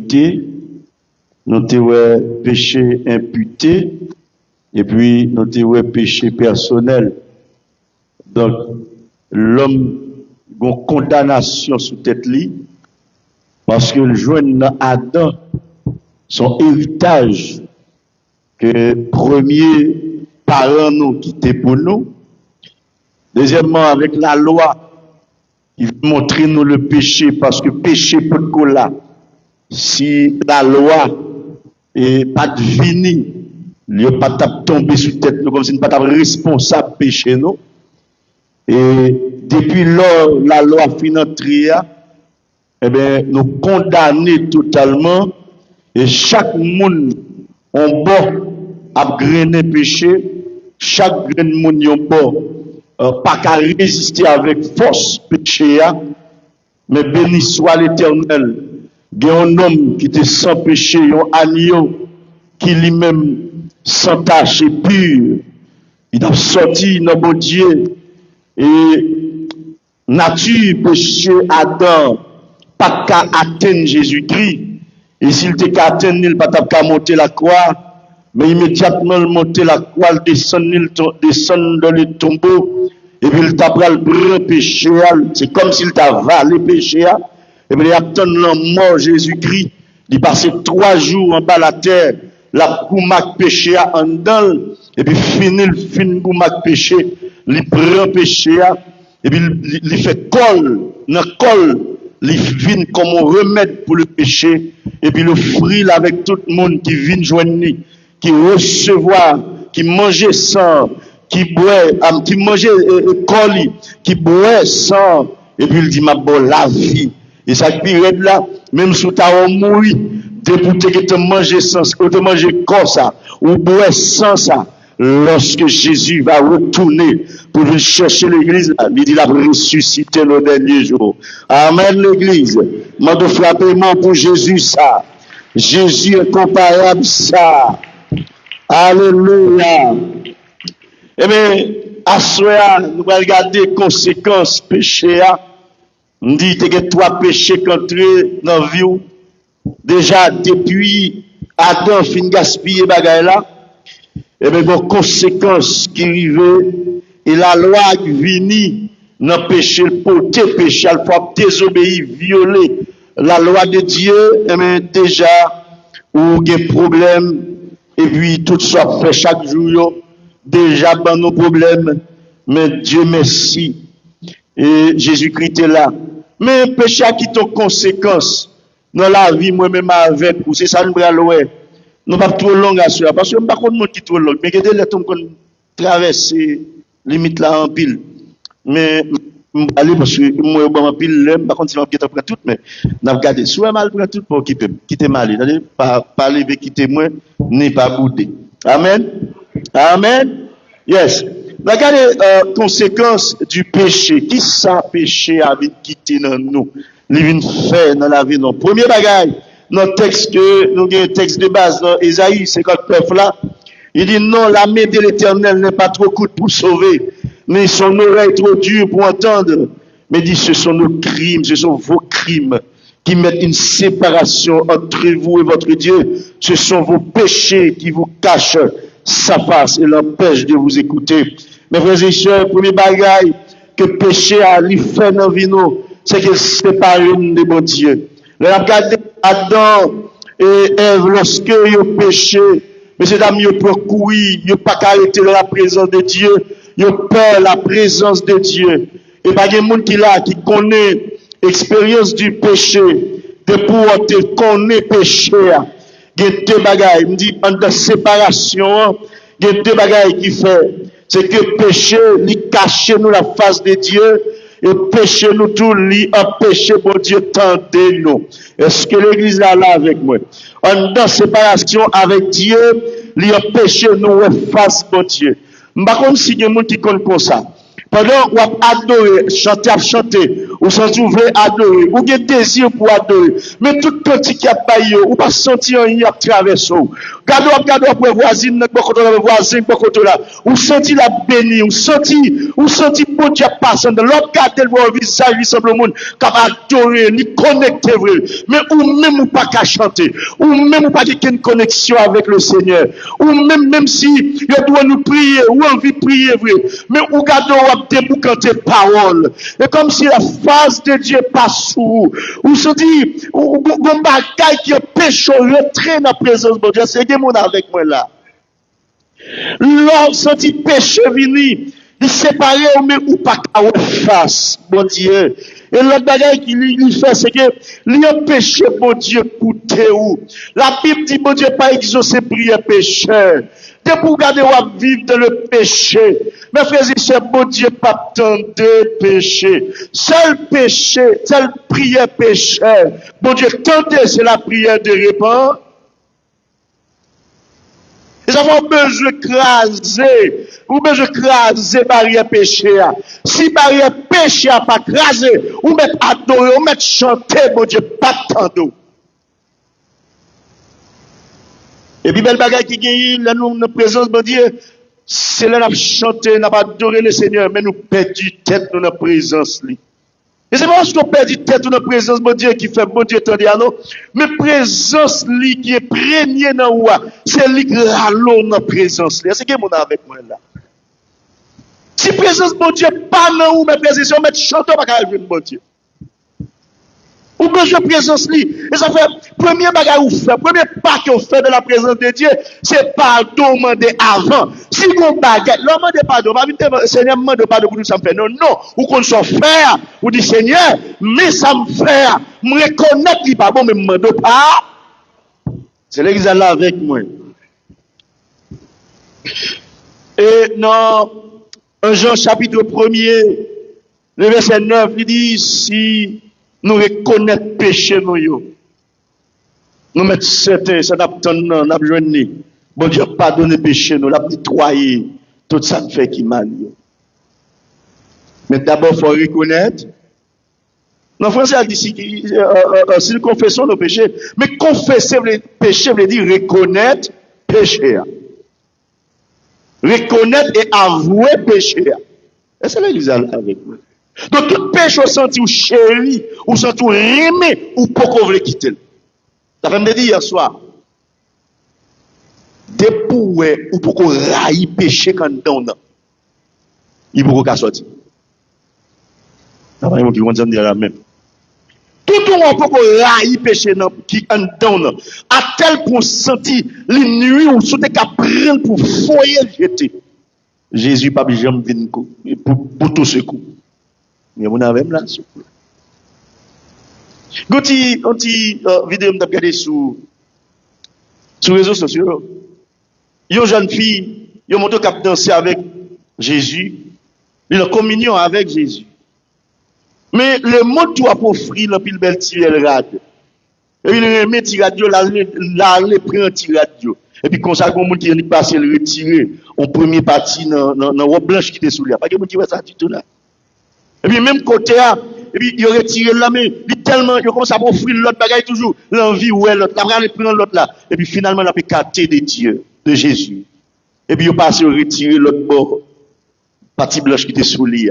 imputé, nous avons péché imputé, et puis nous avons péché personnel. Donc, l'homme a une condamnation sous tête li, parce que le joint Adam, son héritage, que premier parent nous qui était pour nous. Deuxièmement, avec la loi, il montre nous le péché, parce que péché peut être là. Si la loi n'est pas finie, il n'y a pas de tomber sous tête nous, comme si nous pas responsable péché nous. Et depuis lors, la loi financière, eh bien, nous condamnons totalement, et chaque monde on bon à grainer péché, chaque grain de monde on bon pas qu'à résister avec force péché, mais béni soit l'Éternel. Il y a un homme qui était sans péché, un agneau qui lui-même sans tache et pur. Il a sorti dans bon Dieu et nature péché Adam pas qu'à atteindre Jésus-Christ. Et s'il était qu'à atteindre, il pas qu'à monter la croix, mais immédiatement il monter la croix, il descend dans le tombeau, et puis il t'a pris le péché, c'est comme s'il t'a valé le péché, et puis il attend la mort Jésus-Christ, il passait 3 jours en bas de la terre, la koumak péché en dedans, et puis fini le fin koumak péché, il prend péché, et puis il fait col, dans col, il vient comme un remède pour le péché, et puis le fruit avec tout le monde qui vient joindre, qui recevoir, qui mange sang, qui boit, qui mange colis, qui boit sang, et puis il dit ma bonne la vie. Et ça période là, même si tu as mouru, depuis que tu manges sang, que tu manges corps ça, ou bois sang ça, lorsque Jésus va retourner pour venir chercher l'église, il dit, il a ressuscité le dernier jour. Amen, l'église. Moi, de frapper pour Jésus, ça. Jésus est comparable, ça. Alléluia. Eh bien, à ce moment, nous allons regarder les conséquences péché. On dit que 3 péchés qu'entrés dans la vie. Déjà, depuis Adam fin gaspiller bagay là, et bien, les conséquences qui arrivent, et la loi qui vient dans péché, porter péché, il faut désobéir, violer la loi de Dieu, et bien, déjà, ou il y a des problèmes, et puis tout ça fait chaque jour, déjà, dans nos problèmes, mais Dieu merci, et Jésus-Christ est là. Mais péché qui a des conséquences dans la vie, moi-même avec vous, c'est ça, nous allons nous pas trop long à cela, parce que je ne sais pas comment qui trop long, mais que les gens qui traversent limite là en pile. Mais aller parce que moi en pile, par contre si on quitte après tout, mais n'a regardé soit mal pour tout pour quitter mal, c'est-à-dire pas lever quitter moi ni pas bouder. Amen. Amen. Yes. Regardez conséquences du péché. Qui ça péché a quitté dans nous? Il vient faire dans la vie. Premier bagage. Notre texte que nous avons un texte de base dans Ésaïe 59 là, il dit non, la main de l'Éternel n'est pas trop courte pour sauver, mais son oreille trop dure pour entendre. Mais dit ce sont nos crimes, ce sont vos crimes qui mettent une séparation entre vous et votre Dieu. Ce sont vos péchés qui vous cachent sa face et l'empêchent de vous écouter. Mes frères et sœurs, premier bagage que péché a lui fait dans vie nous, c'est qu'il sépare de bon Dieu. Regardez Adam et Ève lorsque ils ont péché, messieurs dames, ils peuvent courir, ils n'ont pas arrêter la présence de Dieu, ils ont peur la présence de Dieu. Et pas de monde qui là, qui connaît l'expérience du péché, de pouvoir te connaître péché. Il y a 2 bagailles, il me dit, en de séparation, il y a 2 bagailles qui fait. C'est que péché, il cache nous la face de Dieu, et péché nous tout, il empêche pour Dieu tenter nous. Est-ce que l'église est là avec moi? En dans séparation avec Dieu, il empêche nous face pour Dieu. Je ne sais pas si il y a des gens qui connaissent comme ça. Pendant qu'on a adoré, chanter, ou senti vous voulez adorer, ou avez désir pour adorer, mais tout petit qui a paillé, ou pas senti un y a traversé. Gardez pour voisine, voisin, ou senti la béni, ou senti bon Dieu passant, l'autre garder le visage, il semble le monde, capable adorer, ni connecter vrai, mais ou même ou pas qu'à chanter, ou même ou pas qu'une connexion avec le Seigneur, ou même si il doit nous prier, ou envie de prier vrai, mais ou gardez ou déboucanter parole, et comme si la face de Dieu passe sous vous, ou se dit, ou bagaille qui est péché, retrait dans la présence de Dieu, c'est des gens avec moi là. L'homme senti péché vini, il séparé ou même ou pas qu'à face, bon Dieu. Et l'autre bagaille qu'il fait, c'est que il a péché, bon Dieu, pour où. La Bible dit, bon Dieu, pas exaucer prière pécheur. C'est pour garder ou vivre dans le péché. Mes frères et sœurs, bon Dieu, pas tant de péché. Seul péché, seule prière pécheur. Bon Dieu, tenter, c'est la prière de repentance. Nous avons besoin de craser, ou besoin de craser barrière péché. Si barrière péché n'a pas crasé, ou mettre adorer, ou mettre chanter, bon Dieu, pas tant d'eau. Et puis, belle bagaille qui gagne, là, nous, notre présence, bon Dieu, c'est là, nous chanter, nous pas adoré le Seigneur, mais nous perdons tête dans notre présence, lui. Et c'est pas parce qu'on perd tête dans notre présence, bon Dieu, qui fait bon Dieu, tandis à nous, mais présence, lui, qui est premier dans nous, c'est lui qui râle dans notre présence, là. C'est qui mon avec moi, là? Si présence, bon Dieu, pas dans nous, mais présence, on met chanter, pas qu'à arriver, bon Dieu. Ou besoin de présence li. Et ça fait, premier bagage ou fait, premier pas qu'on fait de la présence de Dieu, c'est pardon demander avant. Si on bagage, l'homme demande pardon, pas vite, Seigneur, demande pardon pour nous, ça me fait. Non, non. Ou qu'on soit faire, ou dit Seigneur, mais ça me fait, me reconnaître qu'il pas bon, mais me demande pas. C'est là qu'ils sont là avec moi. Et dans 1 Jean chapitre 1er, le verset 9, il dit, si nous reconnaître péché nous mettre certain ça n'a pas n'a joindre bon Dieu pardonner péché nous l'a nettoyer tout ça fait qui mal mais d'abord faut reconnaître en français elle dit si nous confessons nos péchés mais confesser le péché veut dire reconnaître péché reconnaître et avouer péché et c'est là qu'ils sont avec moi. Donc, tout péché, ou senti ou chéri, ou senti ou aimé, ou pas qu'on veut quitter. Ça fait me dire hier soir. Dépoué, ou pour qu'on raille péché quand on a. Il faut qu'on sortir. Ça va, il faut qu'on dire la même. Tout le monde peut qu'on raille péché qui en donne. À tel point senti les nuits ou sous des caprines pour foyer jeter. Jésus, pas jamais venu pour tout ce coup. Mais on a même là. Quand on dit vidéo m'a regardé sur les réseaux sociaux, une jeune fille, il a montré qu'elle danser avec Jésus, il a communion avec Jésus. Mais le mot tout a pour offrir la pile belle tirelle rade. Et il remet tirade là, il prend un tirade. Et puis, comme ça, il y a des gens qui passent le retirer en première partie dans la robe blanche qui était sous lui. Pas de gens qui voient ça du tout là. Et puis, même côté, et puis, il a retiré la main, il tellement, il commence à offrir l'autre bagaille toujours, l'envie, ouais, l'autre, la il prend l'autre là. Et puis, finalement, il a pu capter de Dieu, de Jésus. Et puis, il a passé à retirer l'autre bord, partie blanche qui était sous lui.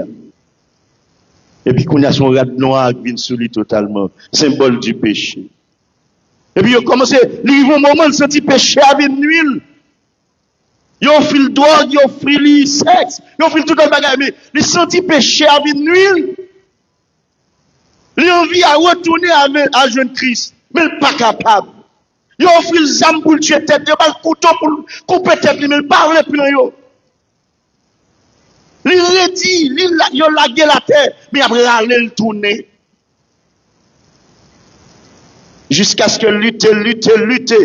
Et puis, qu'on a son rade noir qui vient sous lui totalement, symbole du péché. Et puis, il a commencé, il y a un moment, il sentit péché avec nuit. Ils ont fait le drogue, ils ont fait le sexe, ils ont fait tout le bagage, mais ils sentent péché avec nuit. Ils ont envie à retourner à jeune Christ, mais ils ne sont pas capables. Ils ont fait les âmes pour tuer tête, ils ont le couteau pour couper tête, mais ils ne parlent plus. Ils redit, ils ont lagué la terre, mais après, ils ont tourné. Jusqu'à ce que lutter.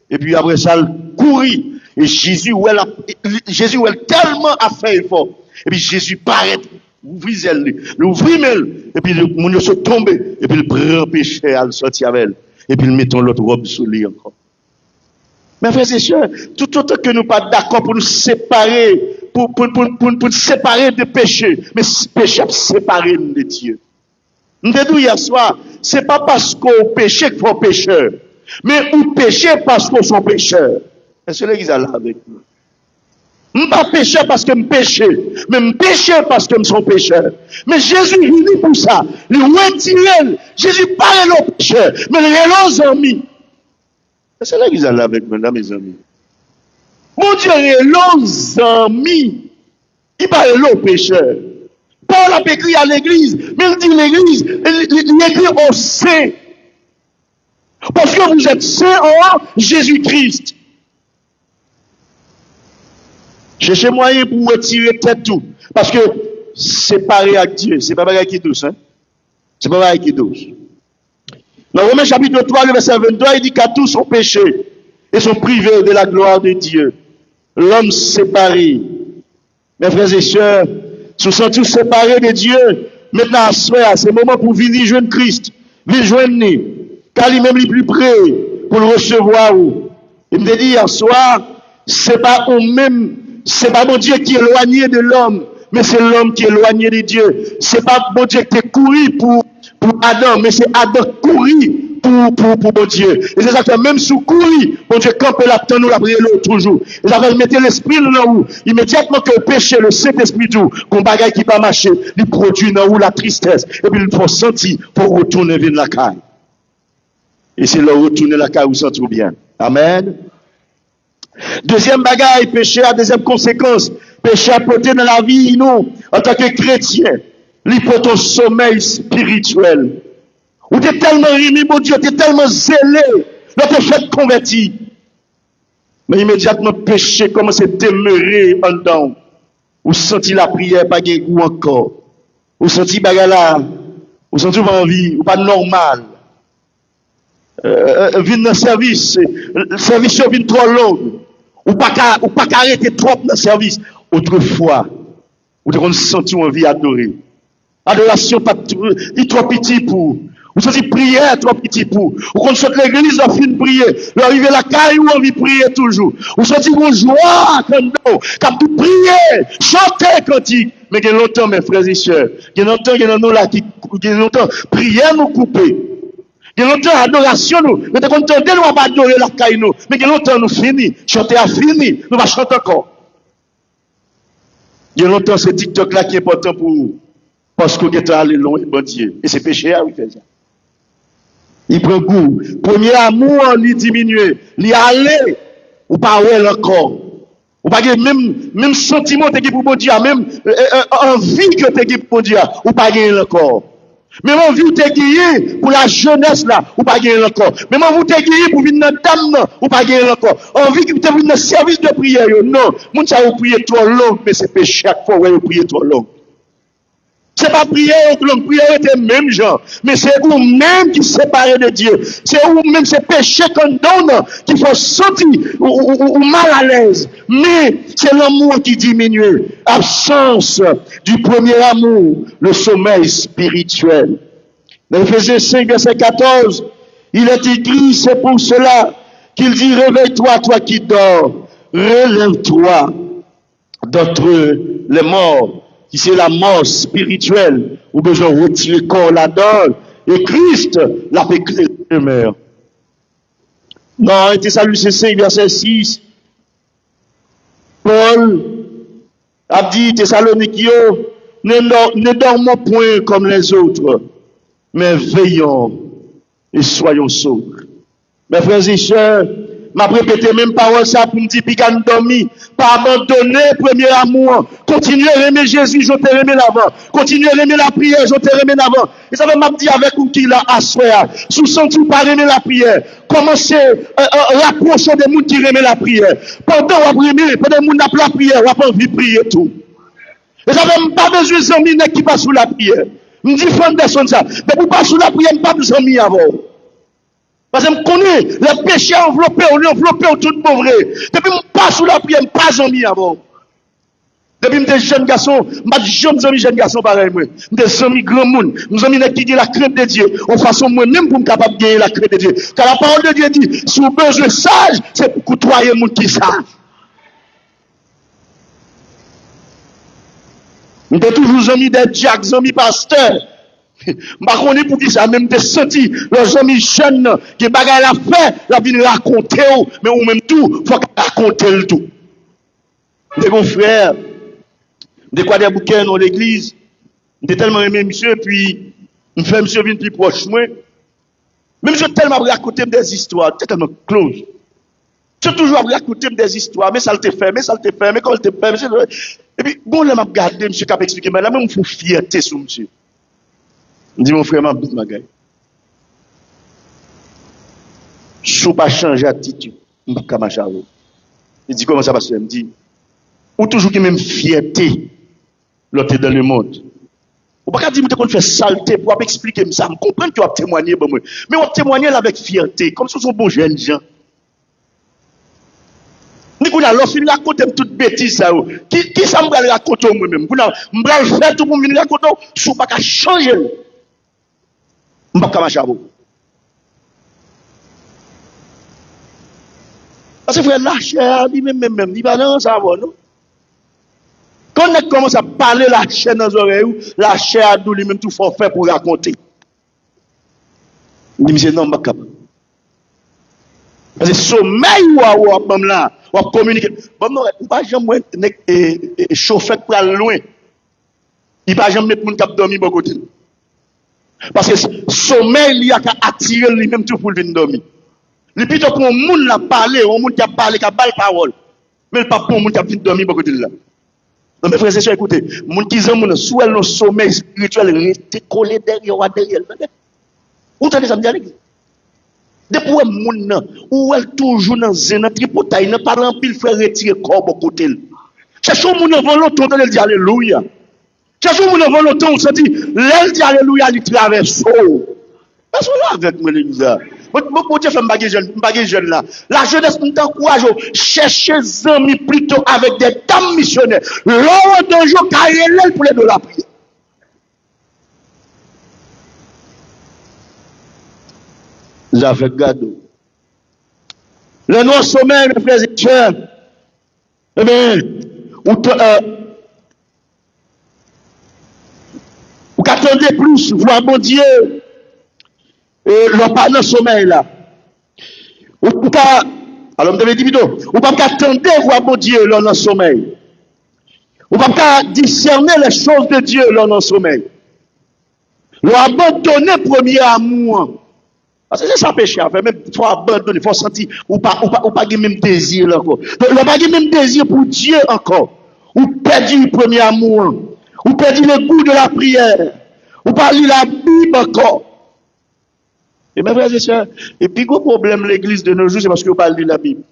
Et puis après ça, courir. Et Jésus, elle tellement a fait effort. Et puis Jésus paraît, ouvrit elle, l'ouvrit elle, et puis le monde se tombe, et puis il prend péché à le sortir avec elle. Et puis il met l'autre robe sous lui encore. Mais frères et sœurs, tout autant que nous pas d'accord pour nous séparer, pour nous séparer de péché, mais péché séparé de Dieu. Nous te dit hier soir, c'est pas parce qu'on péché qu'il faut pécheur, mais on péché parce qu'on sont pécheurs. Est-ce que l'église est là avec nous? Je ne suis pas pécheur parce que je péché, mais je péché parce que je suis pécheur. Mais Jésus est venu pour ça. Il retire. Jésus parle aux pécheurs, mais il est aux amis. C'est là qu'ils sont là avec moi, mes amis. Mon Dieu, il est aux amis. Il parle aux pécheurs. Paul a écrit à l'église, mais il dit l'église, il écrit aux saints. Parce que vous êtes saints en Jésus-Christ. Cherchez moyen pour retirer tête tout. Parce que séparé avec Dieu, c'est pas pareil qui est douce. Hein? C'est pas pareil qui est douce. Dans Romains chapitre 3, le verset 23, il dit qu'à tous sont péchés et sont privés de la gloire de Dieu. L'homme séparé. Mes frères et sœurs, nous sommes tous séparés de Dieu. Maintenant, à soi, c'est le moment pour venir joindre Christ. Venir joindre nous. Car lui-même est plus près pour le recevoir. Il me dit hier soir, c'est pas nous-mêmes. C'est pas mon Dieu qui est éloigné de l'homme, mais c'est l'homme qui est éloigné de Dieu. C'est pas mon Dieu qui est couru pour Adam, mais c'est Adam couru pour mon Dieu. Et c'est ça que même sous couru, mon Dieu campe la terre, nous la prière toujours. Et ça va mettre l'esprit dans où, immédiatement que le péché, le Saint-Esprit tout, qu'on bagaille qui va marcher, il produit dans où la tristesse. Et puis il faut sentir, il faut retourner vers la caille. Et c'est là retourner la caille où ça trouve bien. Amen. Deuxième bagaille, péché a deuxième conséquence. Péché a porté dans la vie, nous, en tant que chrétien, l'hypothèse sommeil spirituel. Ou t'es tellement rimé, mon Dieu, t'es tellement zélé, là t'es fait converti. Mais immédiatement, péché commence à demeurer en dedans. Ou senti la prière, pas de goût encore. Ou senti bagala, ou senti pas envie, ou pas normal. Vin dans le service vient trop long. Ou pas arrêter trop dans le service. Autrefois, vous devez sentir envie d'adorer. Adoration, il est trop petit pour. Vous sentez prière trop petit pour. Ou quand vous sortez l'église, vous finissez de prier. Vous arrivez à la caille, vous envie de prier toujours. Vous sentez une joie comme nous. Quand vous priez, chantez cantique. Mais il y a longtemps, mes frères et sœurs. Il y a longtemps, il y a nous là qui, il y a longtemps, prière nous couper. Il y a longtemps, adoration nous. Nous avons entendu, nous pas adorer la caille nous. Mais il y a longtemps, nous fini. Chanter a fini. Nous va chanter encore. Il y a longtemps, c'est TikTok là qui est important pour vous. Parce que vous êtes allé loin, bon Dieu. Et c'est péché, oui, fait ça. Il prend goût. Premier amour, il diminue. Il allé, ou pas ouais encore. Ou pas même sentiment que pour bon Dieu, même envie que tu pour bon Dieu, ou pas gagner encore. Même envie que tu gagné pour la jeunesse là, ou pas gagner encore. Même envie que tu gagné pour venir dans dame là, ou pas gagner encore. Envie que tu venir dans service de prière, non. Moun ça vous prier trop long, mais c'est péché chaque fois vous prier trop long. C'est pas prière longue, prière était même genre, mais c'est vous-même qui séparez de Dieu. C'est vous-même, c'est péché qu'on donne, qu'il faut sentir ou mal à l'aise. Mais c'est l'amour qui diminue. Absence du premier amour, le sommeil spirituel. Dans Ephésiens 5, verset 14, il est écrit, c'est pour cela qu'il dit, réveille-toi, toi qui dors, relève-toi d'entre les morts. Qui c'est la mort spirituelle, ou besoin de retirer le corps là-dedans, et Christ l'a fait créer le mère. Dans Thessaloniciens 5, verset 6, Paul a dit, Thessalonikiens, ne dormons point comme les autres, mais veillons et soyons sobres. Mes frères et sœurs, m'a répété même parole ça pour me dire, puis qu'à nous dormir, pas abandonner premier amour, continuer à aimer Jésus, je t'ai aimé l'avant, continuer à aimer la prière, je t'ai aimé l'avant. Et ça va m'a dit avec vous qui l'a assoyé, sous senti pas aimer la prière, commencez à rapprocher des gens qui aiment la prière. Pendant vous aimer, pendant que vous n'avez pas la prière, vous n'avez pas envie de prier tout. Et ça va pas besoin d'amis qui passent sous la prière. Je dis, femme personne ça, mais pour pas sous la prière, pas besoin d'amis avant. Parce que je connais le péché enveloppé, on est enveloppé au tout pauvre. Depuis que je passe sous la prière, je ne pas amis avant. Depuis que je suis jeune garçon, je ne suis jamais jeune garçon pareil. Je suis amis grand monde. Nous sommes qui ont la crainte de Dieu. En façon moi-même pour me capable de gagner la crainte de Dieu. Car la parole de Dieu dit, si vous besoin sage, c'est pour côtoyer les gens qui savent. Nous sommes toujours amis des diacres, amis pasteurs. M'a connais pour qui ça même te senti les amis jeunes qui bagaille la fait, la vinn raconter mais ou même tout, faut raconter le tout. Des bons frères, des quoi des bouquins dans l'église, j'étais tellement aimé monsieur puis me fait monsieur venir plus proche moi. Même je tellement raconter des histoires, tellement close. Je toujours raconter des histoires, mais ça le fait, mais comment le fait, et puis bon là m'a regardé monsieur cap expliquer mais là même faut fierté sur monsieur. Dis mon frère, ma gueule. Si vous ne changer d'attitude, je ne vais pas marcher. Il dit comment ça va se faire? Il me dit, ou toujours qui même fierté, l'autre dans le monde. Ou pas dire que tu fais saleté pour expliquer ça. Je comprends que tu as témoigné, mais tu as témoigné avec fierté, comme si ce sont bons jeunes gens. Ni qu'on a l'offre, il raconte toute bêtise. Qui ça me raconte moi-même? Je vais faire tout pour me raconter, si vous ne pas changer. Je ne vais pas marcher. Parce que frère, la chair, lui-même, il va dans ça, non? Quand on commence à parler la chair dans les oreilles, la chair a lui-même tout forfait pour raconter. Il dit, non, je ne suis pas capable. Parce que sommeil ou à communiquer. Bon, non, il ne pas jamais chauffer pour aller loin. Il ne va jamais mettre mon cap dormir de côté. Parce que sommeil, il y a qu'à attirer lui-même tout pour venir dormir. Le plutôt pour un monde la parler, un monde qui a parlé, qui a balle parole. Mais pas pour un monde qui a venir dormir de côté là. Donc mes frères et sœurs, écoutez, monde qui ont soit le sommeil spirituel, rester collé derrière. Vous entendez ça me dire? Depuis que monde ou elle toujours dans un tripotaille, n'a pas rempli frère retirer corps de côté. Cherchez un monde avant l'autre, on dit alléluia. Cherchez un monde avant l'autre, on se dit, l'elle dit alléluia, il traverse. Parce que là, avec moi, l'église, mon Dieu fait me jeune là. La jeunesse nous encourage à chercher des amis plutôt avec des dames missionnaires. L'heure d'un jour, carrément pour les de la prière. J'avais gado. Le noir sommeil, mes frères et sœurs. Eh bien, vous attendez plus, voir mon Dieu. Le pas dans le sommeil là. Alors, je dit, vous ne pouvez pas attendre voir mon Dieu dans le sommeil. Vous ne pouvez pas discerner les choses de Dieu dans le sommeil. Vous abandonner le premier amour. Parce que c'est ça péché, même il faut abandonner, il faut sentir, ou pas même désir là encore. Donc, pas même désir pour Dieu encore. Ou perdre le premier amour. Ou perdre le goût de la prière. Ou pas lire la Bible encore. Et mes frères et sœurs, et puis gros problème l'église de nos jours, c'est parce que vous parlez de la Bible.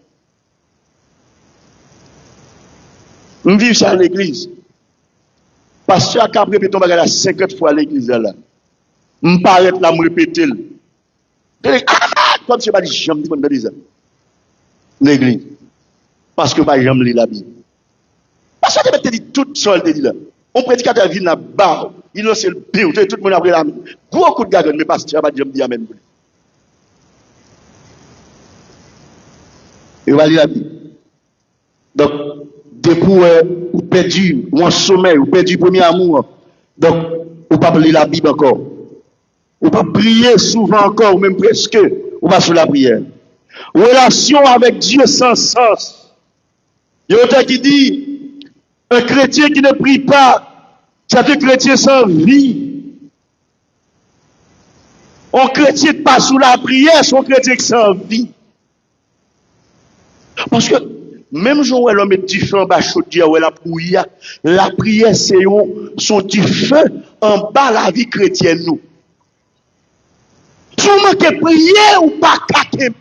On vit ça à l'église. Pasteur a répété ton bagage 50 fois à l'église là. On paraît là, me répéter. Comme c'est pas dit, j'aime dire ça. L'église. Parce que pas j'aime lire la Bible. Parce que tu dit tout seul, te dit là. On prédicateur vient là-bas, il lance le pied, tout le monde a pris la main. Beaucoup de gars, mais pasteur pas j'aime dire amen. Et va lire la Bible. Donc, depuis vous perdu, ou en sommeil, vous perdu le premier amour. Donc, vous pas lire la Bible encore. Vous pas prier souvent encore, ou même presque, ou pas sur la prière. Relation avec Dieu sans sens. Il y a autant qui dit, un chrétien qui ne prie pas, c'est un chrétien sans vie. Un chrétien pas sous la prière, c'est un chrétien sans vie. Parce que, même si l'homme est du feu en bas, la prière, c'est son du feu en bas la vie chrétienne. Nous. Si vous manquez prier ou pas kakebe.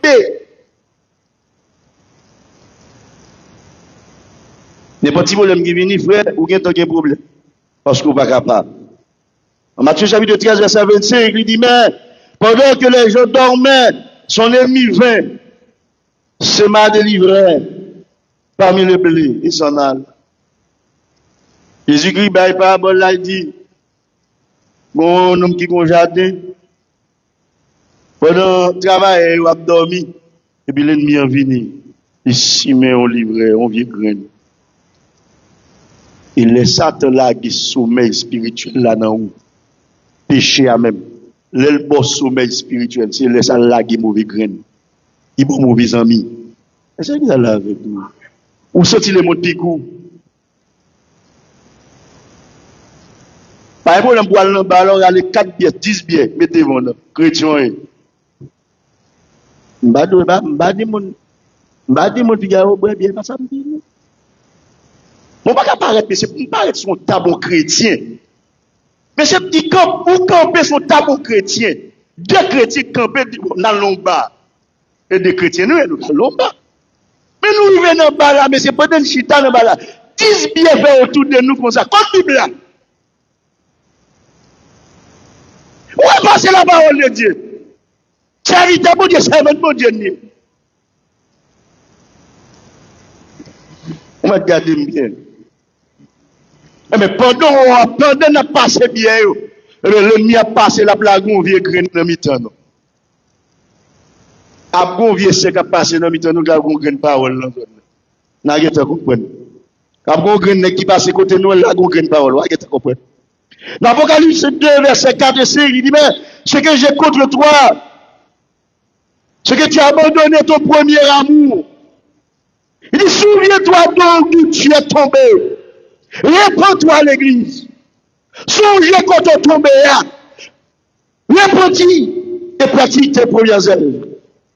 N'importe quel problème qui vient, frère, ou bien un problème. Parce que vous n'êtes pas capable. En Matthieu chapitre 13, verset 25, il dit, mais pendant que les gens dormaient, son ennemi vint, se m'a délivré parmi les blés, il s'en allait. Jésus-Christ, bah, il parabole là, il dit, bon homme qui a un jardin, pendant le travail, il a dormi, et puis l'ennemi est venu. Il s'y met au livret, on vient graine. Il laisse Satan là qui sommeil spirituel là dans où. péché à même. Le bon sommeil spirituel, c'est laisser laguer mauvais graines. Il bon mauvais amis. Est-ce qu'il y a là avec nous? Ou sorti le monde picou? Par exemple, on boit le ballon, il y a 4 bières, 10 bières, mettez-vous là, chrétien. M'badi mon Figaro, bien, pas ça, m'badi. Bon, pas apparaître, mais c'est pour paraître son tabou chrétien. Mais c'est petit camp, pour camper son tabou chrétien. Deux chrétiens campés dans le bas. Et des chrétiens, nous allons bas. Mais nous venons dans le bas là, mais c'est pas d'un chita dans le bas là. 10 biens fait autour de nous comme ça, comme Bible là. Où est passé la parole de Dieu? Charité, bon Dieu, servant, bon Dieu. On va garder bien. Mais pendant qu'on a passé bien, l'ennemi a passé la blague, on vient graine dans le mi-temps. Après, on vient sec à passer dans le mi-temps, nous avons une parole. Nous avons compris. Après, on graine qui passe côté nous, nous avons une parole. Vous avez compris. L'Apocalypse 2, verset 4 et 5, il dit, mais ce que j'ai contre toi, ce que tu as abandonné ton premier amour. Il dit, souviens-toi donc d'où tu es tombé. Répands-toi à l'église. Songez quand on tombé là. Répands-y et pratique tes premières œuvres.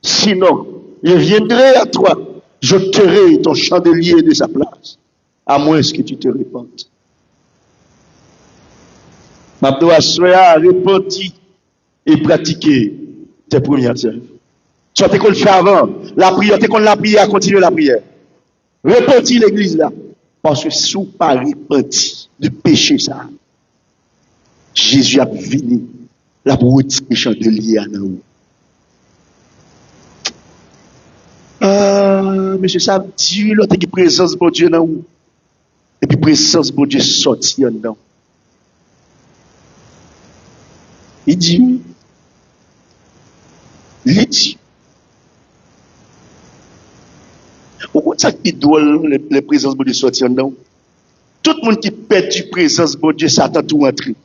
Sinon, je viendrai à toi, je t'aurai ton chandelier de sa place, à moins que tu te répandes. Mabdo Assoya, répandu et pratiquer tes premières œuvres. Soit qu'on le fait avant, la prière, qu'on la prière, continue la prière. Répandu l'église là. Parce que sous pas repenti de péché ça, Jésus a venu la pour retirer chandelier à nous. Mais c'est ça, Dieu, l'autre qui présence de Dieu dans nous. Et puis présence de Dieu sorti en dedans. Il dit, pourquoi ça qui doit les présences de Dieu sortir en dedans? Tout le monde qui perd du présence de Dieu, ça t'a tout rentré.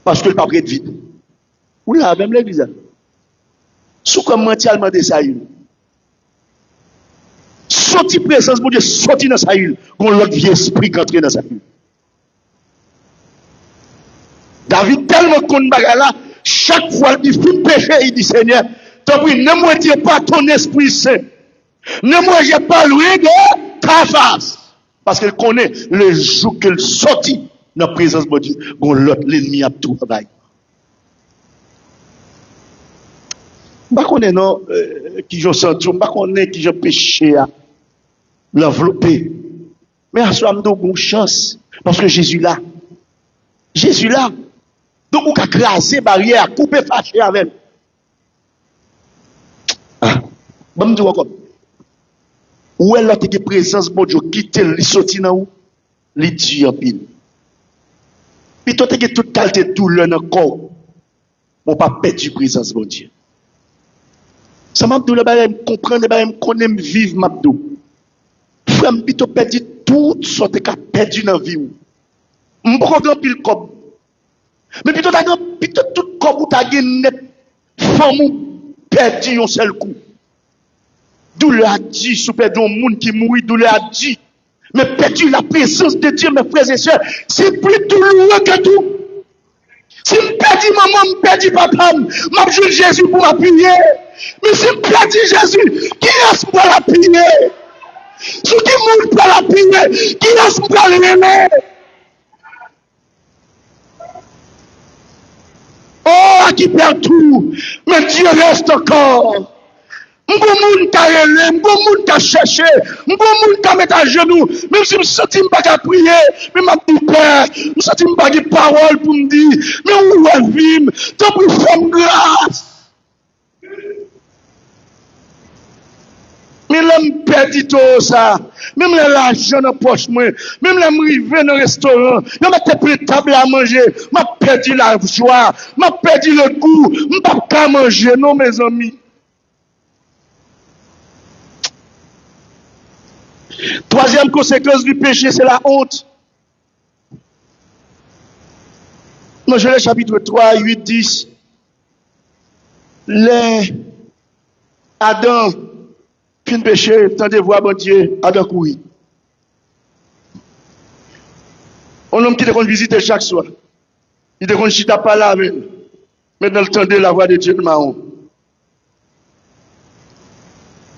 Parce que le pape est vide. Ou là, même l'église. Sous comme mentialement de ça, sorti présence de Dieu, sorti dans sa île, qu'on l'autre vieux esprit qui entre dans sa île. David, tellement qu'on bagarre là, chaque fois qu'il fait péché, il dit Seigneur, tant pis, ne moitié pas ton esprit saint. Ne moitié pas loin de ta face. Parce qu'il connaît le jour qu'il sortit dans la présence de Dieu, qu'on l'autre, l'ennemi a tout travail. Je ne connais pas qui j'ai senti, je ne connais pas qui j'ai péché à l'envelopper. Mais à ce moment-là, on a une chance. Parce que Jésus là. Jésus là. Donc, on a crasé barrière, coupé, fâché avec. Ah, bon, je dis encore. Où est l'autre qui présence, bon Dieu, quitte, il sorti dans où? Il dit en pile. Puis toi, tu as toute qualité de douleur dans le corps. On pas perdre présence, bon Dieu. Ça m'a dit, je comprends, je connais, je vivre, m'a dit. Frère, je peux perdre toutes sortes de cas perdus dans la vie. Je ne peux pas pile comme. Mais plutôt, tout comme tu as gagné, femme perdu un seul coup. Douleur a dit, sous perdu un monde qui mourit, douleur a dit. Mais perdu la présence de Dieu, mes frères et sœurs, c'est plus douloureux que tout. Si je perds maman, je perds papa, je joue Jésus pour m'appuyer. Mais si je perds Jésus, qui est-ce pour l'appuyer? Si qui est pour l'appuyer, qui est-ce pour l'aimer? Oh, qui perd tout, mais Dieu reste encore. M'bon ta relé, m'bon ta chercher, m'bon ta mettre à genoux, même si je me sens pas prier, mais m'a dit père, je me sens pas de parole pour me dire, mais où est vim, tant pour faire grâce. Mais l'homme perdu tout ça, même l'argent dans la poche, même l'homme arrivé dans le restaurant, je mets plus de table à manger, m'a perdu la joie, m'a perdu le goût, je ne peux pas manger, non mes amis. Troisième conséquence du péché, c'est la honte. Dans Genèse chapitre 3, 8, 10, les Adam, fin péché, tant de voir bon Dieu, Adam courir. Un homme qui te visiter chaque soir. Il te chita pas là avec. Maintenant, le temps de la voix de Dieu de Mahon.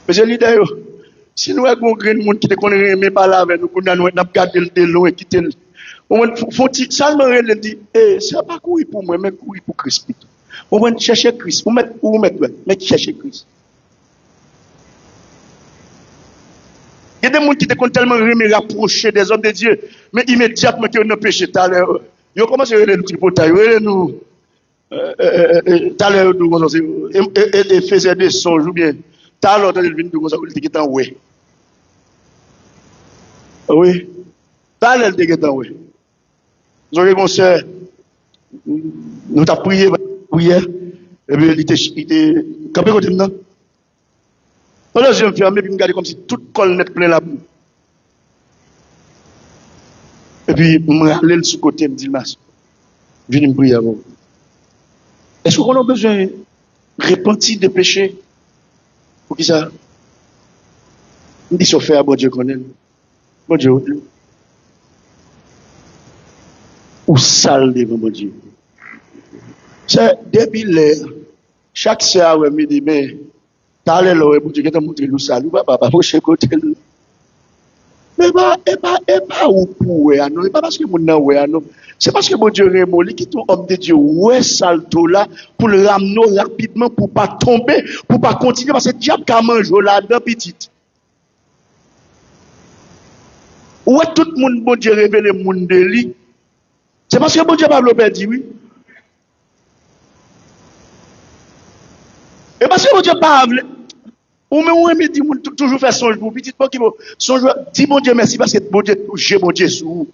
Mais j'ai l'idée, si nous avons un monde qui te connaît, mais pas là avec nous, nous avons gardé de loin, quitter le. Faut-il seulement le dire, c'est pas courir pour moi, mais courir pour Christ. On va chercher Christ. Vous mettre, mais chercher Christ. Il y a des gens qui te tellement rapprocher des hommes de Dieu, mais immédiatement qu'ils ont péché, tout à l'heure, ils ont commencé à regarder le tripotail, nous, tout à l'heure, nous, et faisaient des songes, ou bien, tout à l'heure, ils viennent nous, ils étaient en ouais. Oui, tout à l'heure, ils étaient en ouais. Nous avons commencé, nous avons prié, et puis il était campé côté de nous. Alors, je me ferme et puis me garder comme si tout col net plein la boue. Et puis, je me râle sur le côté, je me dis, viens me prier avant. Est-ce qu'on a besoin de repentir de péché? Pour qui ça? On dit, fait à bon Dieu qu'on aime. Bon Dieu, ou sale devant bon Dieu. C'est depuis l'air, chaque soir, on me dit, mais, t'as l'air là, bon Dieu, qui t'a montré le salut, papa, prochain côté. Mais pas ou pour non, pas parce que mon nan non. C'est parce que bon Dieu remoli qui ton homme de Dieu ouais salto là pour le ramener rapidement pour pas tomber, pour pas continuer parce que le diable a mangé là dedans petite. Ouais tout le monde bon Dieu révèle le monde de lui. C'est parce que bon Dieu Pablo dit oui. Et parce que bon Dieu pas ou même on me dit toujours faire songe pour petit pas qui songe dis bon Dieu merci parce que bon Dieu j'ai bon Dieu sur vous.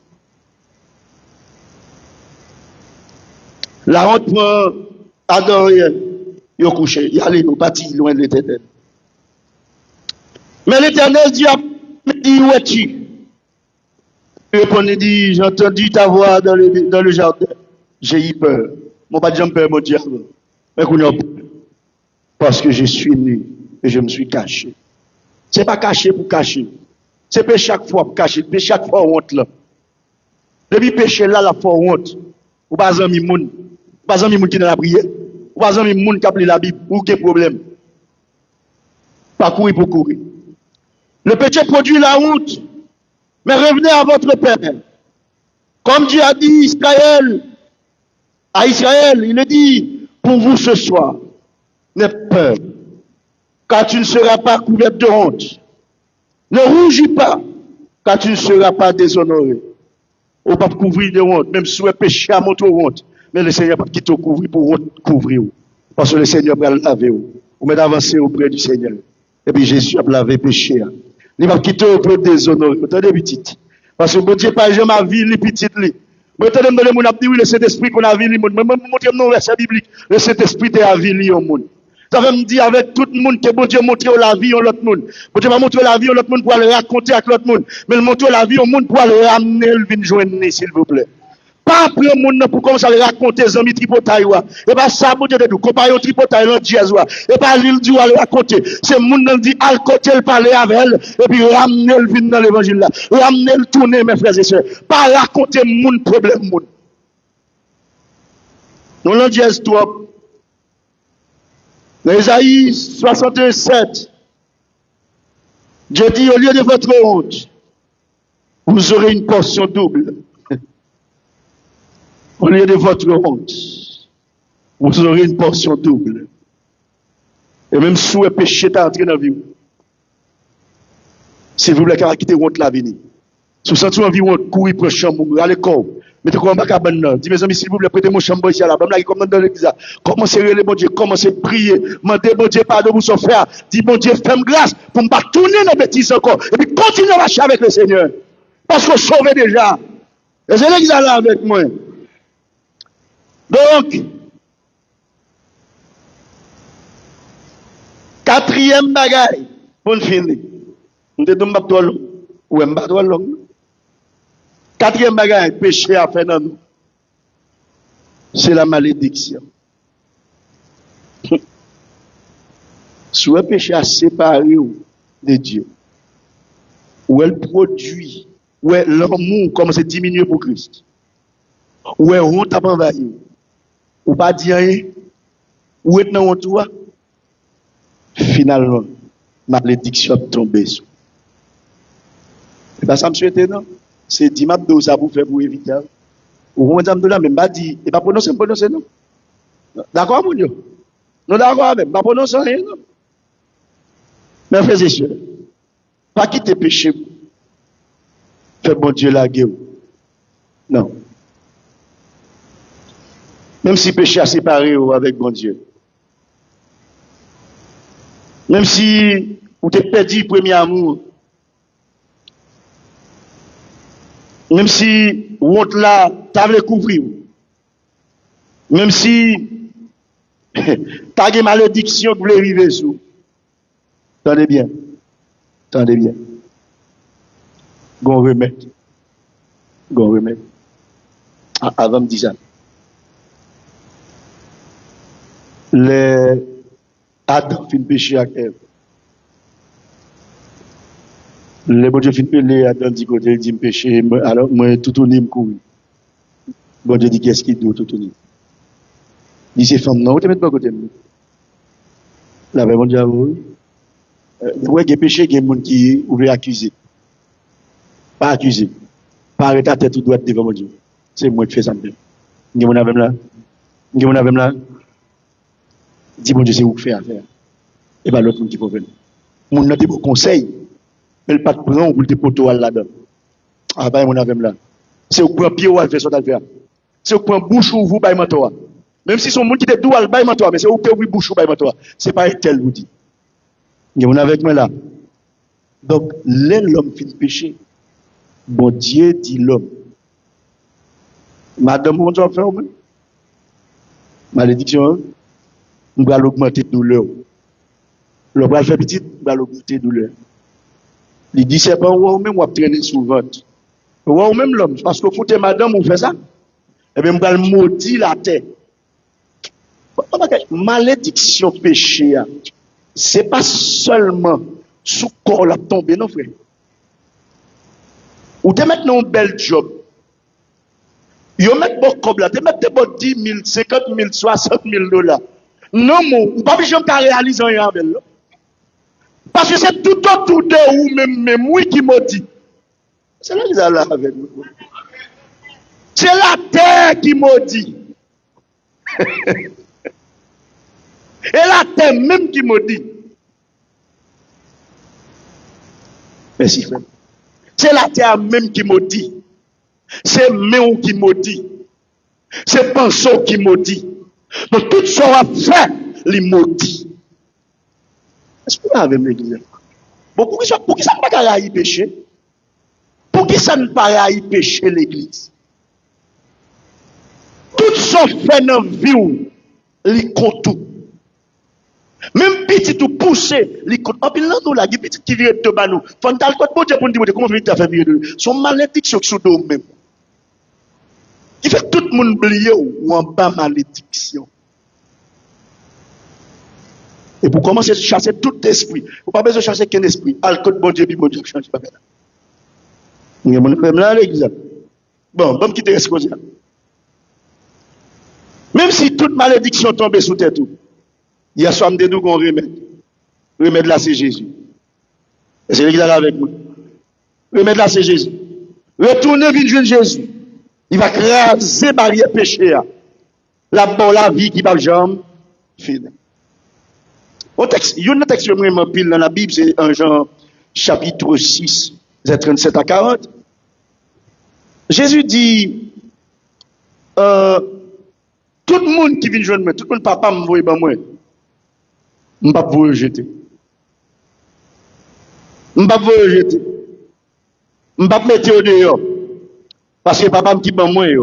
La honte prend Adam il est couché, il allait au parti loin de l'Éternel. Mais l'Éternel dit où es-tu? Il répond, il dit, j'ai entendu ta voix dans le jardin. J'ai eu peur. Mon pas de peur, mon Dieu. Mais qu'on a peur. Parce que je suis né et je me suis caché. C'est pas caché pour cacher. C'est pas chaque fois pour cacher. C'est chaque fois honte là. Depuis péché là, la fois honte. Ou pas un moun. Pas un moun qui dans la prière. Ou pas un moun qui a pris la Bible. Ou quel problème. Pas courir pour courir. Le péché produit la honte. Mais revenez à votre Père. Comme Dieu a dit Israël, à Israël, il a dit, pour vous ce soir, n'aie peur, car tu ne seras pas couvert de honte. Ne rougis pas, car tu ne seras pas déshonoré. On ne peut pas couvrir de honte, même si on péché à montre honte. Mais le Seigneur ne peut pas te couvrir pour couvrir. Parce que le Seigneur va laver. Vous mettez avancer auprès du Seigneur. Et puis Jésus a lavé péché. Il va quitter auprès de déshonoré. Vous entendez, petite? Parce que bon Dieu, pas jamais ma vie, les petites. Vous entendez, le monde a dit, oui, le Saint-Esprit qu'on a vu, le monde. Mais montrez nous verset biblique. Le Saint-Esprit est à vie, au monde. Ça veut me dire avec tout le monde que bon Dieu montre la vie à l'autre monde. Bon Dieu va montrer la vie à l'autre monde pour aller raconter avec l'autre monde. Mais il montre la vie au monde pour aller ramener le vin joindre, s'il vous plaît. Pas après le monde pour commencer à raconter les amis tripotaï. Et pas ça, bon Dieu, de nous comparer au tripotaï, l'autre Diaz. Et pas l'île du à raconter. C'est le monde qui dit, à côté, le parler avec elle. Et puis ramener le vin dans l'évangile là. Ramener le tourner, mes frères et sœurs. Pas raconter mon problème, mon. Nous l'en Diaz, toi. Dans Isaïe 67, Dieu dit, au lieu de votre honte, vous aurez une portion double. Au lieu de votre honte, vous aurez une portion double. Et même si vous péché t'as entré dans la vie, si vous voulez quitter honte la vie, si vous sentez envie de courir pour le chambre, aller corps, mettez quoi en bas à banane, dis mes amis, s'il vous plaît, prêtez mon chambre ici à la bas, là, comme dans l'église, commencez à le bon Dieu, commencez à prier, demandez bon Dieu pardon pour son frère, dis bon Dieu, fais-moi grâce pour ne pas tourner dans les bêtises encore, et puis continuez à marcher avec le Seigneur. Parce qu'on sauve déjà. Et c'est l'église là avec moi. Donc, quatrième bagaille, pour finir. Nous te donnons pas long. Ou un pas long. Quatrième bagaille, péché à faire dans nous. c'est la malédiction. Si le péché a séparé de Dieu, où elle produit, où l'amour commence à diminuer pour Christ, où elle honte à envahir, ou pas dire rien, où est dans toi, finalement, malédiction tombe sur. Et bien ça me souhaite, non? C'est 10 mabdo ça pour faire pour éviter. Ou on dit là, même pas dit, et pas prononcer, non? D'accord, mon Dieu? Non, d'accord, même, pas prononcer rien, non? Mais frères et sœurs, pas quitter péché, faire bon Dieu la guerre. Non. Même si péché a séparé avec bon Dieu. Même si vous t'es perdu premier amour. Même si honte là, t'as voulu couvrir. Même si t'as des malédictions qui voulaient arriver sur. Tendez bien. Tendez bien. Gon remède. Gon remède. Avant de dire ça. Les Adam fin péché avec Ève. Les bon Dieu fin péché, Adam dit côté, il dit péché, alors moi tout tourné me courir. Bon Dieu dit qu'est-ce qu'il doit tout tourner. Il dit c'est femme non, vous te mettez pas côté de nous. Là, bon Dieu, ouais, il y a péché, il y a des gens qui veulent accuser. Pas accuser. Pas arrêter la tête tout droite devant mon Dieu. C'est moi qui fais ça. Il y a mon avem là. Il y a mon avem là. Dis bon Dieu, c'est vous qui faites affaire. Et pas l'autre monde qui peut venir. Mon n'a des bons conseils. Mais le pas de prendre ou le poteau là-dedans. Ah, bah, mon avem là. C'est vous prendre pied ou à faire ça d'affaire. C'est vous prendre bouche ou vous, bah, toi. Même si son monde qui te doit, bah, toi. Mais c'est vous qui ouvrir bouche ou bah, toi. C'est pas tel vous dit. Il y a mon avec moi là. Donc, l'homme fait péché. Bon Dieu dit l'homme. Madame, mon Dieu, fait ou malédiction, on va augmenter la douleur. Le bras fait petit, on va augmenter la douleur. Il dit, c'est pas ou même, on va traîner sous le ventre. Ou même l'homme, parce que foutez madame, on fait ça. Eh bien, on va maudire la terre. Malédiction, péché, c'est pas seulement sous corps la tombe, non, frère. Ou te mettre un bel job. Yo met bon comme là, te mettre bon 10 000, 50 000, 60 000 $. Non, mon, pas besoin de réaliser rien avec là. Parce que c'est tout autour de vous, même oui qui m'a dit. C'est là qu'ils sont là avec nous. C'est la terre qui m'a dit. Et la terre même qui m'a dit. Merci, frère. C'est la terre même qui m'a dit. C'est même qui m'a dit. C'est Penso qui m'a dit. Donc tout ce qu'on a fait, les maudits. Est-ce que vous avez l'église? Bon, pour qui ça ne peut pas y pécher? Pour qui ça ne peut pas y pécher l'église? Tout ce qu'on fait dans la vie, les compte tout. Même petit tout poussé, les compte. En plus, là, nous, là, les petits qui viennent de banou. Faut que pour dire comment vous faire virer de son malédiction sur nous même. Il fait tout le monde oublier ou en bas malédiction. Et pour commencer à chasser tout esprit, vous pas besoin de chasser qu'un esprit. Alcool, bon Dieu, puis bon Dieu, change pas. Il y a mon frère là, l'église. Bon, bon, quitter l'exposé. Même si toute malédiction tombe sous tête, il y a somme de nous qu'on remède. Remède là, c'est Jésus. Et c'est l'église là avec nous. Remède là, c'est Jésus. Retournez, vite, Jésus. Il va craser barrière péché. La vie qui va jamais finir. Il y a un texte vraiment pile dans la Bible, c'est un Jean chapitre 6, verset 37 à 40. Jésus dit, tout le monde qui vient joindre moi, tout le monde papa me voit, moi, je ne vais pas vous rejeter. Je ne vais pas vous rejeter. Je ne vais pas mettre au dehors. Parce que papa me dit, moi, il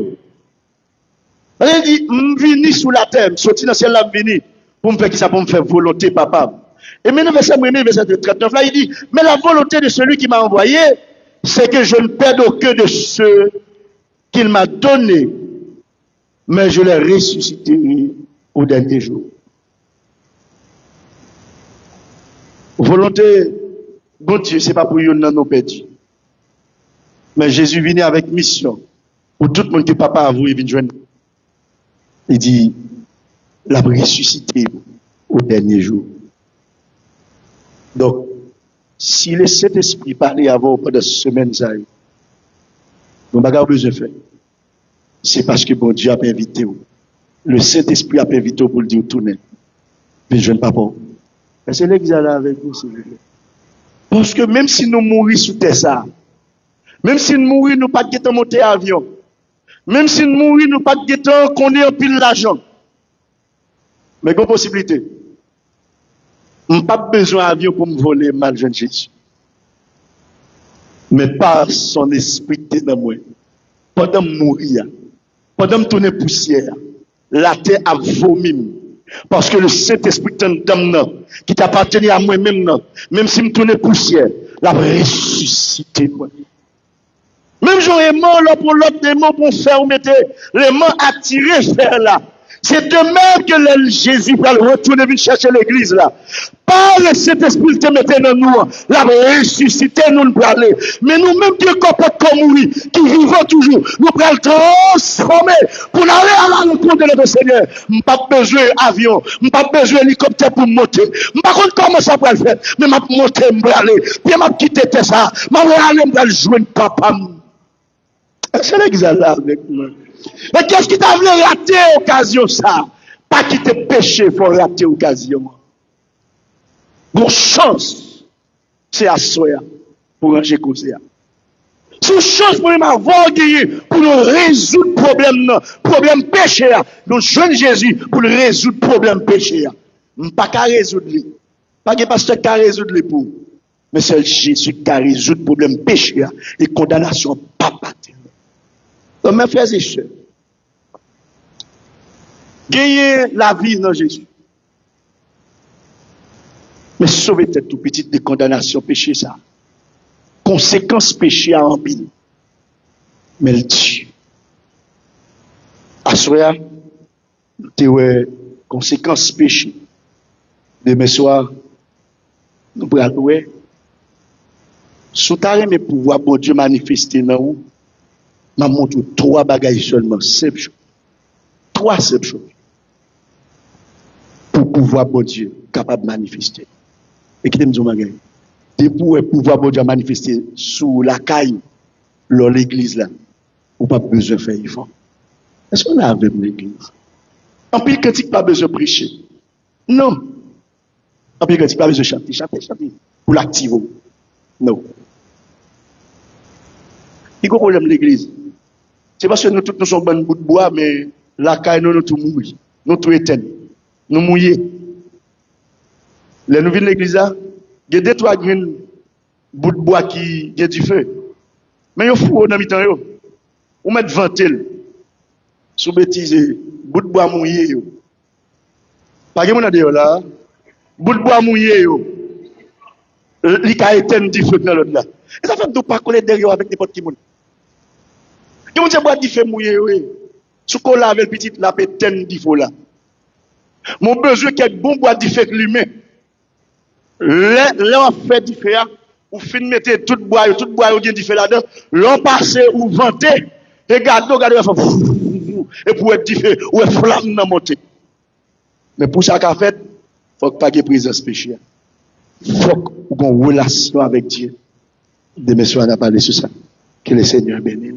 dit, je viens sous la terre, je sorti dans le ciel, je viens. Pour me faire qui ça, pour me faire volonté, papa. Et maintenant, verset 39, là, il dit, mais la volonté de celui qui m'a envoyé, c'est que je ne perde aucun de ceux qu'il m'a donné, mais je les ressusciterai au dernier jour. Volonté, bon Dieu, ce n'est pas pour nous non perdus. Mais Jésus vient avec mission. Pour tout le monde qui n'est pas à vous, il vient joindre. Il dit, la ressuscité au dernier jour. Donc, si le Saint-Esprit parlait avant pendant cette semaine, nous n'avons pas besoin de faire. C'est parce que bon Dieu a invité. Le Saint-Esprit a invité pour le dire tourner. Mais je ne pas pas. C'est l'église là avec vous, s'il vous plaît. Parce que même si nous mourons sous terre, ça, même si nous mourons, nous pas de monter à avion. Même si nous mourons, nous pas de qu'on ait un pile l'argent. Mais il y a une possibilité. Je n'ai pas besoin d'avion pour me voler mal, jeune Jésus. Mais par son esprit dans moi. Pendant que je mourir, pendant que je tourne poussière, la terre a vomi. Parce que le Saint-Esprit qui t'appartenait à moi-même, même si je tourne poussière, l'a ressuscité. Même j'aurais mort là pour l'autre démon pour faire mettre les mains attirées vers là. C'est de même que le Jésus va retourner venir chercher l'église là. Par le Saint-Esprit te mettait dans nous, la ressuscité nous pour aller. Mais nous-mêmes qui sommes comme mourir, qui vivons toujours, nous prenons le transformer pour aller à la rencontre de notre Seigneur. Je n'ai pas besoin d'avion, je n'ai pas besoin d'hélicoptère pour monter. Je ne sais pas comment ça peut le faire, mais je vais monter, je vais aller. Puis je vais quitter ça, je vais aller, je vais jouer papa. C'est l'église là avec moi. Mais qu'est-ce qui t'a voulu rater l'occasion ça? Pas quitter péché, il faut rater l'occasion. Bon chance, c'est à soi pour ranger cause. C'est chance pour nous avoir gagné, pour nous résoudre le problème péché. Nous jeune Jésus pour résoudre le problème péché. Pas qu'à résoudre. Pas que pasteur qu'à résoudre pour. Mais c'est Jésus qui a résoudre le problème péché et condamnation papa. Donc mes frères et sœurs, gagner la vie dans Jésus. Mais sauver tête tout petite de condamnation péché ça. Conséquence péché à empile. Mais le Dieu. Assoya, tu es conséquence péché. Demain soir, nous pourrons louer. Sous ta mais pouvoir bon Dieu manifester dans nous. Je montre 3 bagages seulement, 7 choses. 3 7 choses. Pour pouvoir bon Dieu capable de manifester. Et qui t'aime dire magasin. Et pour pouvoir bon Dieu manifester sous la caille, dans l'église là, ou pas besoin de faire effort. Est-ce qu'on a avec l'église? En pile critique pas besoin de prêcher. Non. En pile critique pas besoin de chanter. Pour l'activer. Non. Il y a un problème de l'église. C'est parce que nous tous nous sommes bon bout de bois, mais la caille nous tout mourir. Nous tout éteignent. Nous mouillés. Les nous venons de l'église là, il y a 2-3 graines bout de bois qui ont du feu. Mais il faut dans mi-temps yo. On met ventil. Sous bêtise, bout de bois mouillé yo. Pas que mon dehors là, bout de bois mouillé yo. Li ka éteindre du feu dans l'autre là. Et ça fait de pas coller derrière avec n'importe qui monde. Qui monde bois du feu mouillé oui. Sous qu'on lave le petit la pétenne du feu là. Mon besoin qu'un bon bois du feu l'humain. Là on fait du feu ou fin mettre tout bois qui du feu là-dedans, l'on passe ou vanter et garde et pour être du feu ou flamme dans monter. Mais pour ça qu'a fait, faut pas qu'il y ait présence péché. Faut qu'on ait une relation avec Dieu. Demain soir, on a parlé sur ça. Que le Seigneur bénisse.